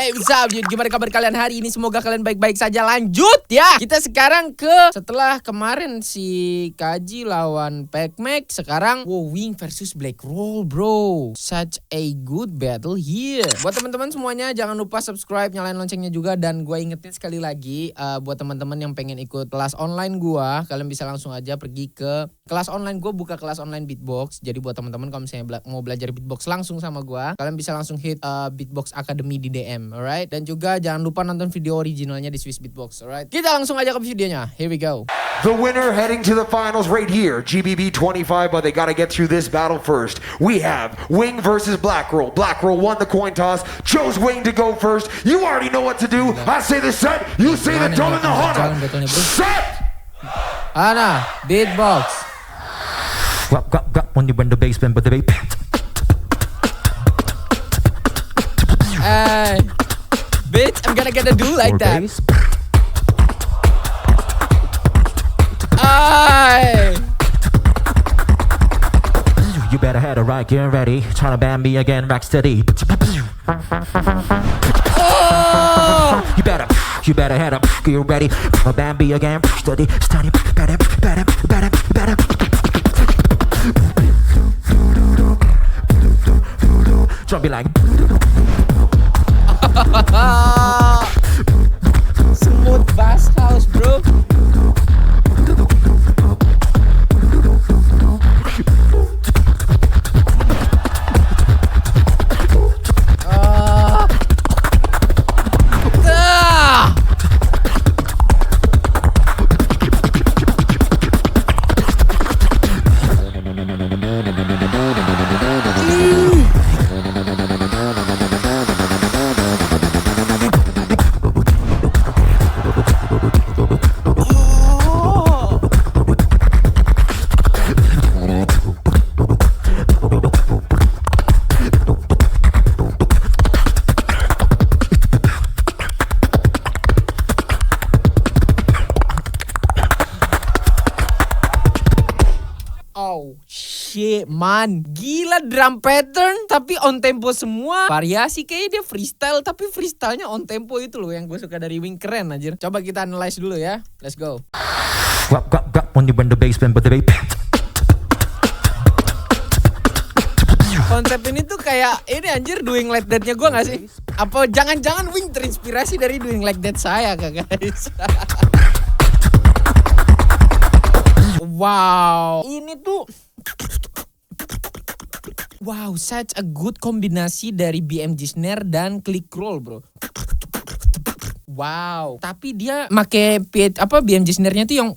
What's up, dude? Gimana kabar kalian hari ini? Semoga kalian baik-baik saja. Lanjut ya. Kita sekarang setelah kemarin si Kaji lawan Pac-Mac, sekarang Wing versus Black Roll, bro. Such a good battle here. Buat teman-teman semuanya, jangan lupa subscribe, nyalain loncengnya juga. Dan gue ingetin sekali lagi, buat teman-teman yang pengen ikut kelas online gue, kalian bisa langsung aja pergi ke kelas online gue. Buka kelas online beatbox. Jadi buat teman-teman kalau misalnya mau belajar beatbox langsung sama gue, kalian bisa langsung hit Beatbox Academy di DM, alright? Dan juga jangan lupa nonton video originalnya di Swiss Beatbox, alright? Kita langsung aja ke videonya. Here we go. The winner heading to the finals right here, GBB 25, but they gotta get through this battle first. We have Wing versus Black Roll. Black Roll won the coin toss, chose Wing to go first. You already know what to do. I say the set, you say the done in the Hana. Set! Hana, beatbox. When you bend the basement, but the bass. Hey, bitch, I'm gonna do like that. Ay. You better head it right, get ready. Trying to ban me again, rack steady. Oh. You better head up, get ready. Ban me again, steady. Steady, better. Don't be like. Smooth bass house, bro. Oh shit man, gila drum pattern tapi on tempo semua. Variasi kayaknya dia freestyle, tapi freestylenya on tempo. Itu loh yang gue suka dari Wing, keren anjir. Coba kita analyze dulu ya, let's go. When you bend the basement, but the bass. Konsep ini tuh kayak ini anjir, Doing Like That-nya gue gak sih? Apa jangan-jangan Wing terinspirasi dari Doing Like That saya kak guys? Wow, ini tuh wow, such a good kombinasi dari BMG snare dan click roll, bro. Wow, tapi dia make BMG snare-nya tuh yang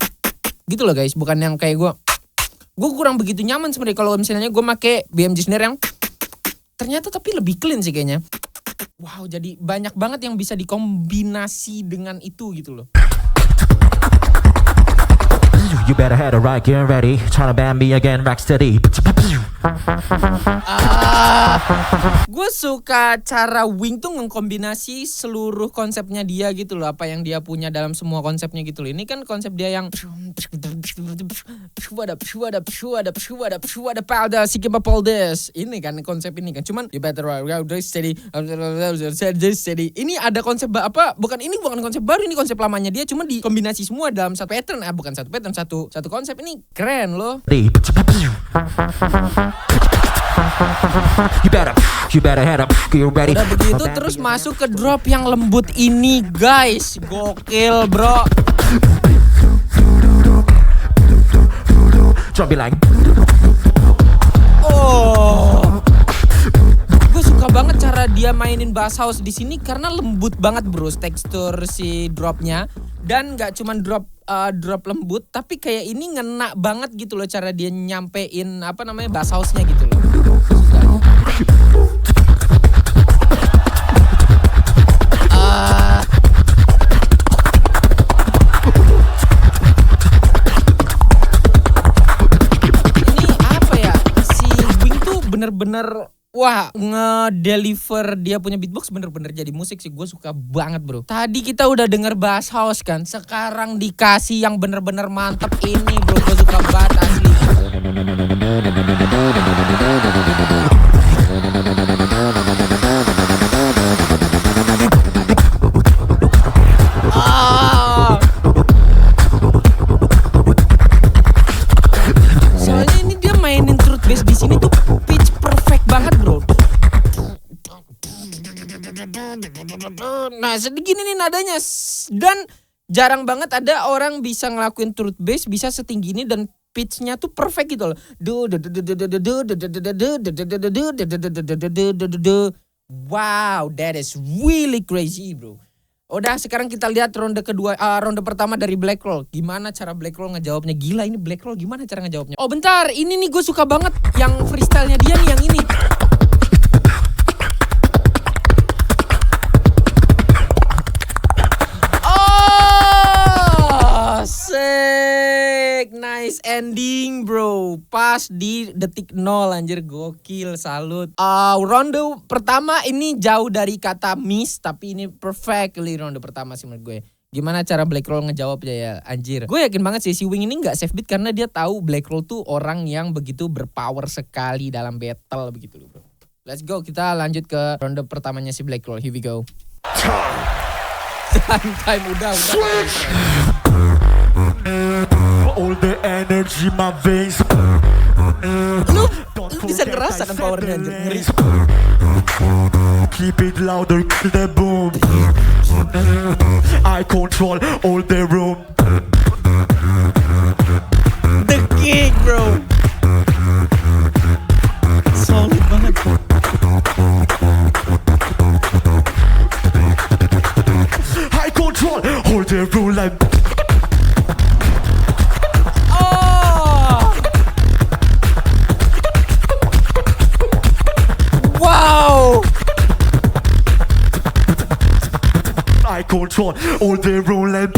gitu loh guys, bukan yang kayak gue kurang begitu nyaman sebenarnya kalau misalnya gue make BMG snare yang ternyata tapi lebih clean sih kayaknya. Wow, jadi banyak banget yang bisa dikombinasi dengan itu gitu loh. You better head it right, get ready. Trying to ban me again, rack steady. Gue suka cara Wing tuh ngekombinasi seluruh konsepnya dia gitu loh, apa yang dia punya dalam semua konsepnya gitu loh. Ini kan konsep dia yang ini kan konsep ini kan. Cuman you better steady. Ini ada konsep bukan konsep baru, ini konsep lamanya dia, cuma dikombinasi semua dalam satu pattern. Bukan satu pattern, satu konsep. Ini keren loh. You better head up, get ready. Udah begitu terus masuk ke drop yang lembut ini guys. Gokil bro. Don't be like. Oh, gue suka banget cara dia mainin bass house di sini karena lembut banget bro tekstur si dropnya. Dan nggak cuma drop lembut, tapi kayak ini ngena banget gitu loh cara dia nyampein bass house-nya gitu loh. Ini apa ya? Si Wing tuh bener-bener wah, ngedeliver dia punya beatbox bener-bener jadi musik sih. Gue suka banget bro. Tadi kita udah denger bass house kan, sekarang dikasih yang bener-bener mantep ini bro. Gue suka banget asli. Nah segini nih nadanya. Dan jarang banget ada orang bisa ngelakuin truth bass bisa setinggi ini dan pitch-nya tuh perfect gitu loh. Wow, that is really crazy, bro. Udah sekarang kita lihat ronde kedua, ronde pertama dari Black Roll. Gimana cara Black Roll ngejawabnya? Gila ini Black Roll gimana cara ngejawabnya? Oh bentar, ini nih gue suka banget yang freestyle-nya dia nih yang ini. Oh, sick, nice ending bro. Pas di detik 0 anjir, gokil, salut. Ronde pertama ini jauh dari kata miss, tapi ini perfectly ronde pertama sih menurut gue. Gimana cara Black Roll ngejawabnya ya anjir. Gue yakin banget sih si Wing ini gak safe beat karena dia tahu Black Roll tuh orang yang begitu berpower sekali dalam battle begitu loh bro. Let's go, kita lanjut ke ronde pertamanya si Black Roll. Here we go. Santai, udah. All the energy my veins. Lu bisa ngerasakan powernya anjir, ngeri. Keep it louder, kill the boom. I control all the room. The kick bro. Solid banget. I control all the room like. Wow. I control all the room like.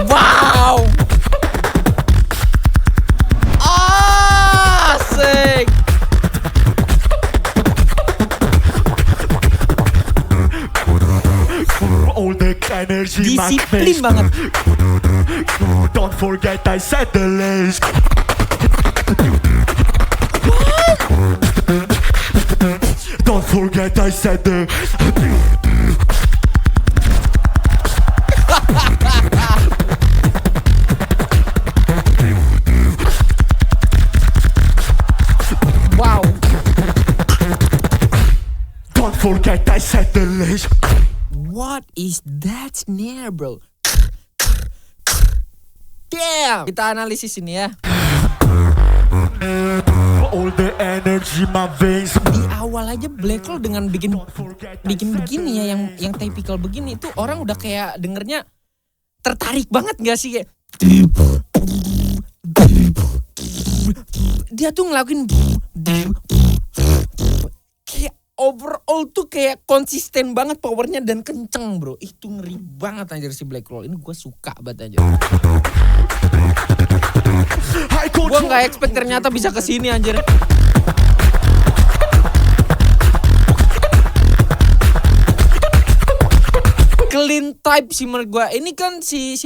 Wow. Asik. All the energy my Disiplin face. banget. Don't forget I said the least. Don't forget I said the. Wow. Don't forget I said the least. What is that snare bro? Damn. Kita analisis ini ya. All the energy my veins. Di awal aja Black Roll dengan bikin begini ya, yang typical begini itu orang udah kayak dengernya tertarik banget gak sih kayak dia tuh ngelakuin kayak overall tuh kayak konsisten banget powernya dan kenceng bro. Itu ngeri banget anjir si Black Roll ini, gue suka banget anjir. Gue gak expect ternyata bisa kesini anjir. Clean type sih menurut gue. Ini kan si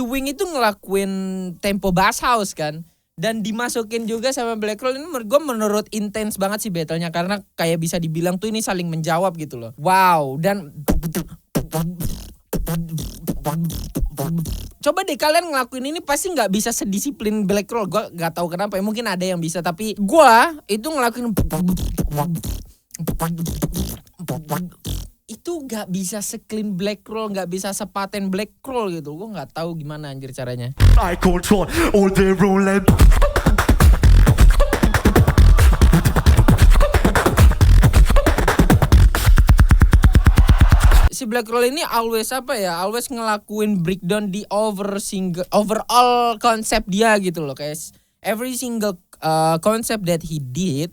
Wing itu ngelakuin tempo bass house kan. Dan dimasukin juga sama Black Roll. Ini menurut intens banget sih battlenya. Karena kayak bisa dibilang tuh ini saling menjawab gitu loh. Wow. Dan coba deh kalian ngelakuin ini pasti nggak bisa sedisiplin Black Roll. Gue nggak tahu kenapa ya, mungkin ada yang bisa tapi gue itu ngelakuin itu nggak bisa se-clean Black Roll, nggak bisa sepaten Black Roll gitu. Gue nggak tahu gimana anjir caranya. I control all the room like. Si Black Roll ini always always ngelakuin breakdown di overall konsep dia gitu loh, guys. Every single concept that he did,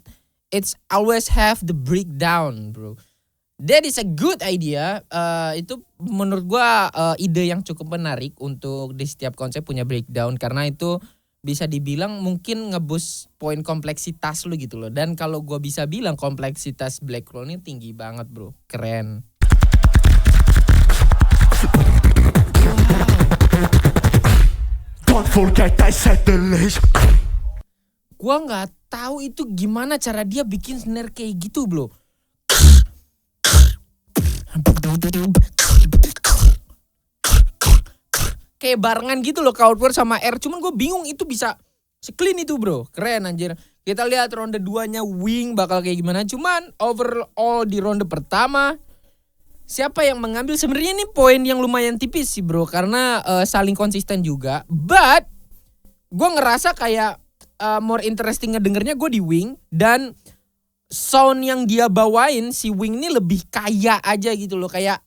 it's always have the breakdown, bro. That is a good idea. Itu menurut gua ide yang cukup menarik untuk di setiap konsep punya breakdown karena itu bisa dibilang mungkin ngeboost poin kompleksitas lu gitu loh. Dan kalau gua bisa bilang kompleksitas Black Roll ini tinggi banget, bro. Keren. Don't forget I said the least. Gua nggak tahu itu gimana cara dia bikin snare kayak gitu, bro. Kayak barengan gitu loh, crowdwork sama R. Cuman gue bingung itu bisa se-clean itu, bro. Keren anjir. Kita lihat ronde 2-nya Wing bakal kayak gimana. Cuman overall di ronde pertama siapa yang mengambil sebenarnya ini poin yang lumayan tipis sih bro, karena saling konsisten juga. But gue ngerasa kayak more interesting ngedengernya gue di Wing, dan sound yang dia bawain si Wing ini lebih kaya aja gitu loh. Kayak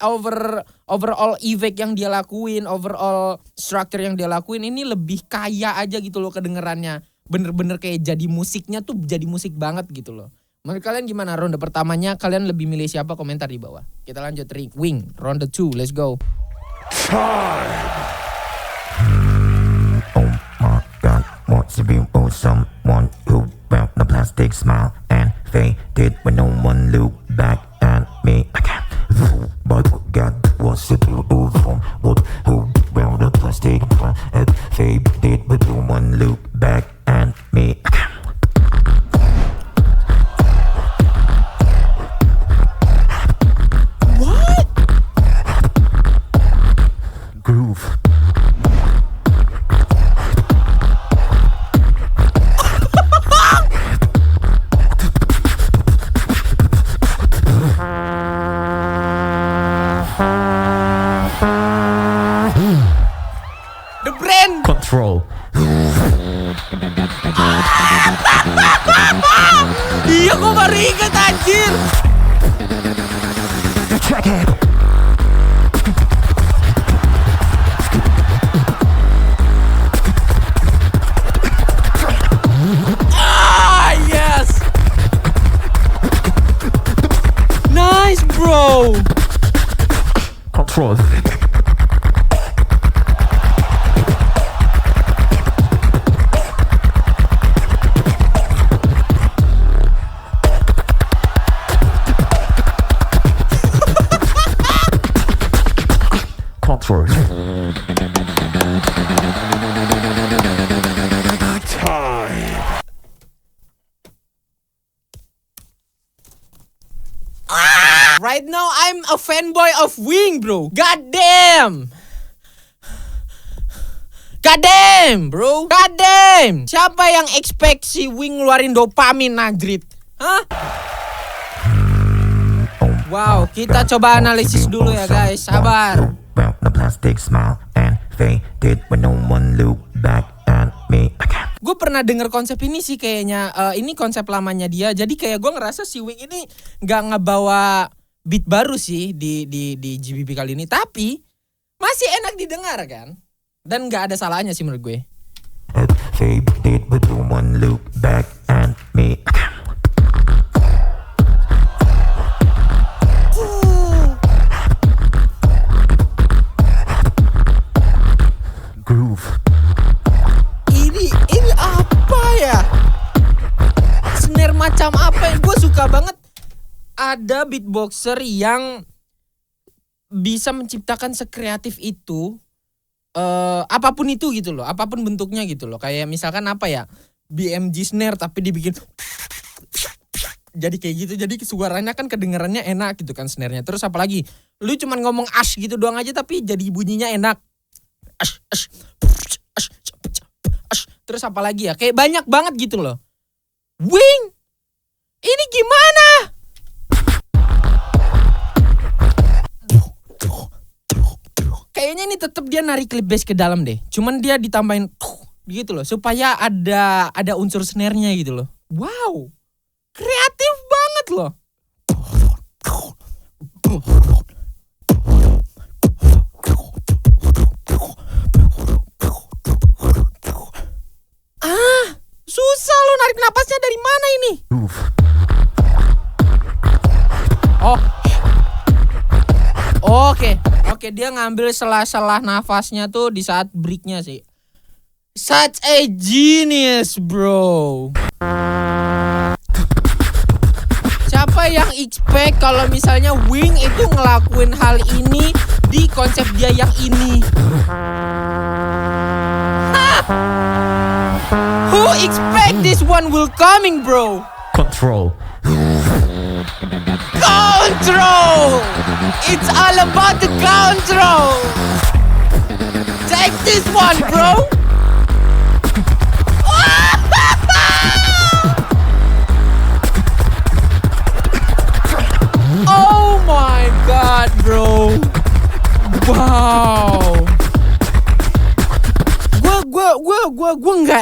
overall effect yang dia lakuin, overall structure yang dia lakuin ini lebih kaya aja gitu loh kedengerannya. Bener-bener kayak jadi musiknya tuh jadi musik banget gitu loh. Menurut kalian gimana ronde pertamanya? Kalian lebih milih siapa? Komentar di bawah. Kita lanjut Wing ronde 2, let's go. Oh my God, what's the view of someone who felt the plastic smile and faded when no one looked back at me? I can't fool, but God, what's the view of someone who felt the plastic smile and faded when no one looked back at me? I can't. What? Groove. The Brand. Control. Iya gue baru inget anjir. Check it. Ah yes. Nice bro. Control. Control. Right now I'm a fanboy of Wing bro. God damn. God damn bro. God damn. Siapa yang expect si Wing ngeluarin dopamin Najrit? Hah? Wow, kita coba analisis dulu ya guys. Sabar. Well, the plastic smile and faded when no one looked back at me. Gue pernah denger konsep ini sih kayaknya. Ini konsep lamanya dia. Jadi kayak gue ngerasa si Wing ini nggak ngebawa beat baru sih di GBB kali ini. Tapi masih enak didengar kan. Dan nggak ada salahnya sih menurut gue. Faded when no one looked back at me. Groove. Ini apa ya? Snare macam apa yang gue suka banget. Ada beatboxer yang bisa menciptakan sekreatif itu, apapun itu gitu loh, apapun bentuknya gitu loh. Kayak misalkan apa ya, BMG snare tapi dibikin jadi kayak gitu, jadi suaranya kan kedengarannya enak gitu kan snare-nya. Terus apalagi lu cuman ngomong ash gitu doang aja tapi jadi bunyinya enak. Ash, ash, ash, ash. Terus apalagi ya, kayak banyak banget gitu loh. Wing, ini gimana? Kayaknya ini tetap dia narik clip bass ke dalam deh. Cuman dia ditambahin gitu loh supaya ada unsur snare-nya gitu loh. Wow. Kreatif banget loh. Susah lo narik napasnya dari mana ini? Oh. Oke, dia ngambil sela-sela nafasnya tuh di saat breaknya sih. Such a genius, bro. Siapa yang expect kalau misalnya Wing itu ngelakuin hal ini di konsep dia yang ini? Who expect this one will coming, bro? Control. Control! It's all about the control! Take this one, bro!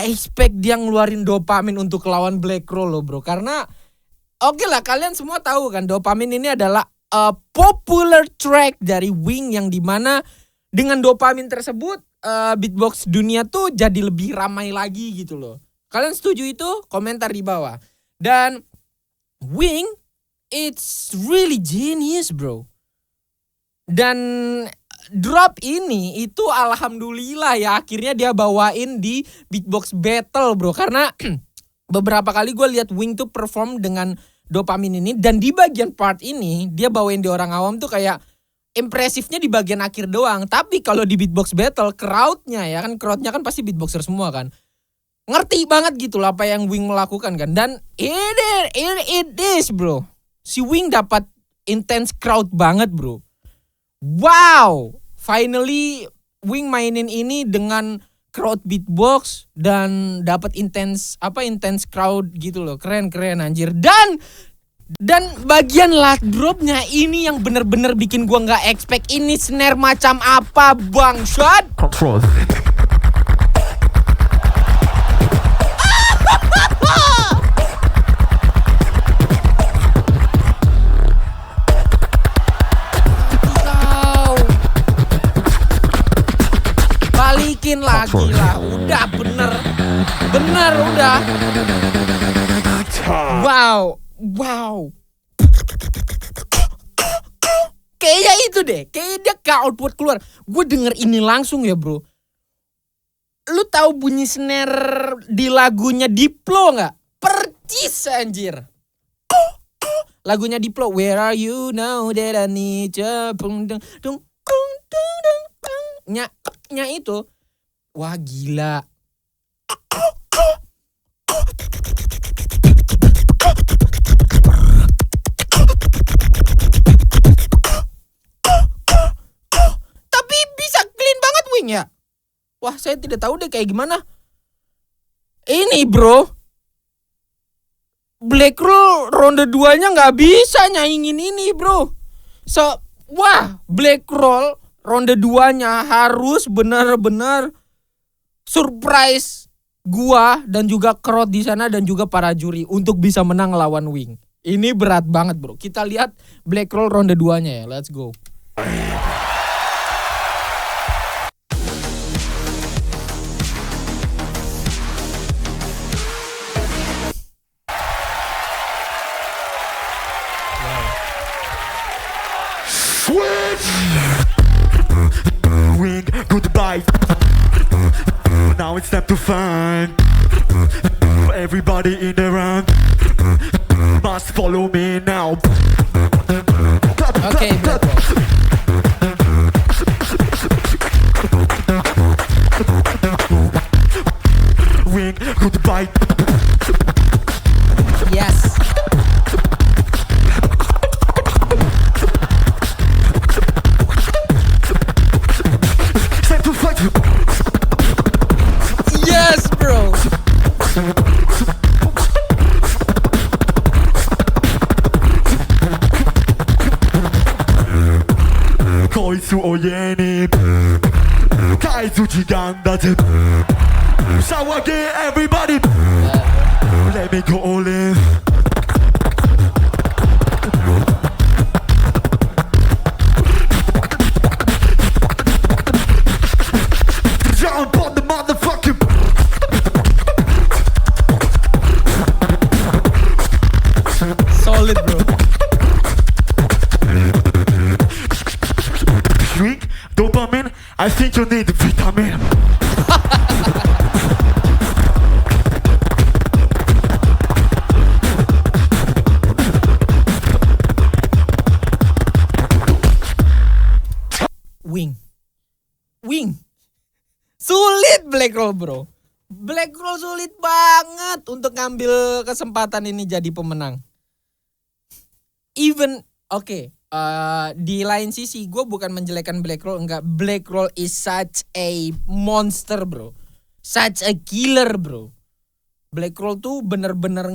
nggak expect dia ngeluarin dopamin untuk lawan Black Roll loh bro. Karena oke lah, kalian semua tahu kan dopamin ini adalah popular track dari Wing yang dimana dengan dopamin tersebut beatbox dunia tuh jadi lebih ramai lagi gitu loh. Kalian setuju itu? Komentar di bawah. Dan Wing, it's really genius bro. Dan drop ini itu alhamdulillah ya akhirnya dia bawain di beatbox battle bro. Karena beberapa kali gue lihat Wing tuh perform dengan dopamin ini. Dan di bagian part ini dia bawain di orang awam tuh kayak impresifnya di bagian akhir doang. Tapi kalau di beatbox battle crowdnya crowdnya kan pasti beatboxer semua kan. Ngerti banget gitu lah apa yang Wing melakukan kan. Dan it is bro. Si Wing dapat intense crowd banget bro. Wow, finally Wing mainin ini dengan crowd beatbox dan dapat intense crowd gitu loh. Keren anjir. Dan bagian last dropnya ini yang bener-bener bikin gua nggak expect. Ini snare macam apa bangsat? Control. Balikin lagi lah. Udah bener udah. Wow. Kayaknya itu deh. Kayaknya dia ke output keluar. Gue denger ini langsung ya bro. Lu tahu bunyi snare di lagunya Diplo gak? Percis anjir. Lagunya Diplo. Where are you now that I need you. Nya itu. Wah gila. Ya. Wah, saya tidak tahu deh kayak gimana. Ini bro, Black Roll ronde 2-nya gak bisa nyaingin ini bro. Black Roll ronde 2-nya harus benar-benar surprise gua dan juga crowd di sana dan juga para juri untuk bisa menang lawan Wing. Ini berat banget bro. Kita lihat Black Roll ronde 2-nya ya. Let's go. Wing, goodbye. Now it's time to find everybody in the round. Must follow me now. Okay, Black Roll. Wing, goodbye. Yes. Yes, bro. Koitsu oyeni Kaizu jigandaze Sawage everybody Let me go all in. Jump on the motherfucking Solid bro. Drink dopamine. I think you need vitamin. Wing. Sulit Black Roll bro. Black Roll sulit banget untuk ngambil kesempatan ini jadi pemenang. Even di lain sisi gue bukan menjelekan Black Roll, enggak. Black Roll is such a monster bro, such a killer bro. Black Roll tuh bener-bener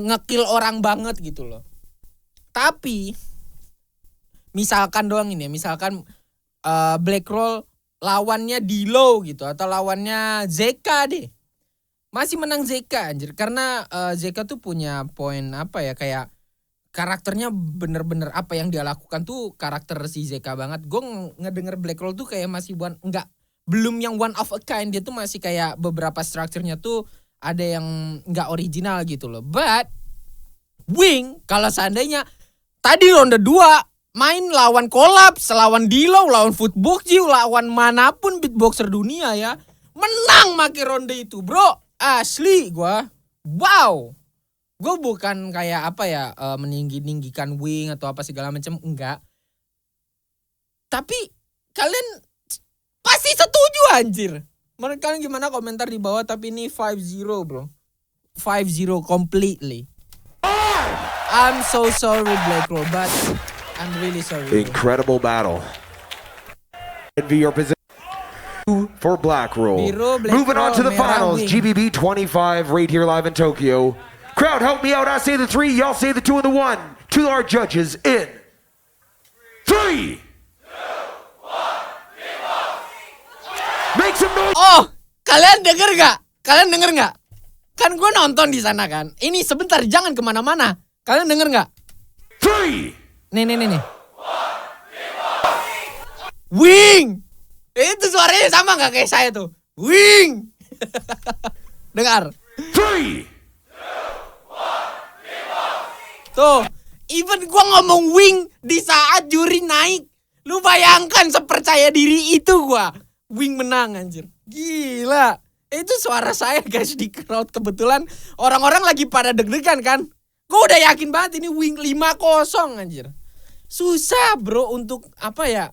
ngekill orang banget gitu loh. Tapi misalkan Black Roll lawannya Dilo gitu atau lawannya ZK deh. Masih menang Zeka anjir. Karena Zeka tuh punya poin apa ya, kayak karakternya bener-bener apa yang dia lakukan tuh karakter si Zeka banget. Gue ngedenger Black Roll tuh kayak masih belum yang one of a kind. Dia tuh masih kayak beberapa strukturnya tuh ada yang nggak original gitu loh. But Wing kalau seandainya tadi ronde 2 main lawan Collapse, lawan Dilo, lawan Footbox Jiu, lawan manapun beatboxer dunia ya, menang make ronde itu, bro. Asli gua. Wow. Gue bukan kayak apa ya, meninggikan Wing atau apa segala macam, enggak. Tapi kalian pasti setuju anjir. Menurut kalian gimana, komentar di bawah. Tapi ini 5-0 bro. 5-0 completely. I'm so sorry Black Roll, but I'm really sorry. Incredible battle. Envy your position for Black Roll. Moving on to the finals, GBB 25 right here live in Tokyo. Crowd, help me out. I say the 3, y'all say the 2 and the 1. To our judges in 3, 2, 1, make some noise. Oh, kalian denger gak? Kalian denger gak? Kan gue nonton di sana kan. Ini sebentar, jangan kemana-mana. Kalian denger gak? 3. Nih. Wing. Itu suaranya sama gak kayak saya tuh? Wing. Dengar. 3. Tuh, even gua ngomong Wing di saat juri naik. Lu bayangkan sepercaya diri itu gua. Wing menang anjir. Gila. Itu suara saya guys di crowd. Kebetulan orang-orang lagi pada deg-degan kan. Gua udah yakin banget ini Wing 5-0 anjir. Susah bro untuk apa ya,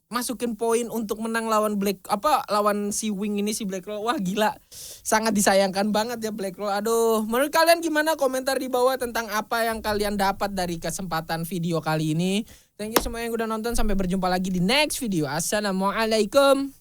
masukin poin untuk menang lawan lawan si Wing ini, si Black Roll. Wah gila, sangat disayangkan banget ya Black Roll. Aduh, menurut kalian gimana? Komentar di bawah tentang apa yang kalian dapat dari kesempatan video kali ini. Thank you semua yang udah nonton, sampai berjumpa lagi di next video. Assalamualaikum.